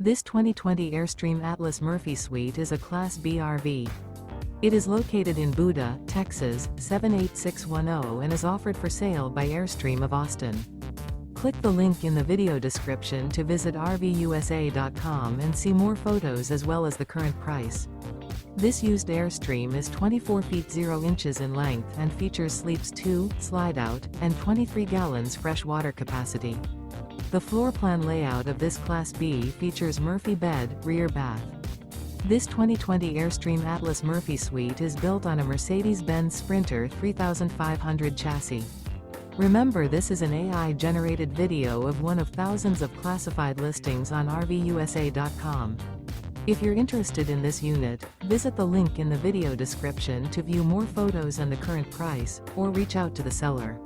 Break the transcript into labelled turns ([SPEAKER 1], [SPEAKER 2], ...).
[SPEAKER 1] This 2020 Airstream Atlas Murphy Suite is a Class B RV. It is located in Buda, Texas, 78610 and is offered for sale by Airstream of Austin. Click the link in the video description to visit RVUSA.com and see more photos as well as the current price. This used Airstream is 24 feet 0 inches in length and features sleeps 2, Slideout, and 23 gallons fresh water capacity. The floor plan layout of this Class B features Murphy bed, rear bath. This 2020 Airstream Atlas Murphy Suite is built on a Mercedes-Benz Sprinter 3500 chassis. Remember, this is an AI-generated video of one of thousands of classified listings on RVUSA.com. If you're interested in this unit, visit the link in the video description to view more photos and the current price, or reach out to the seller.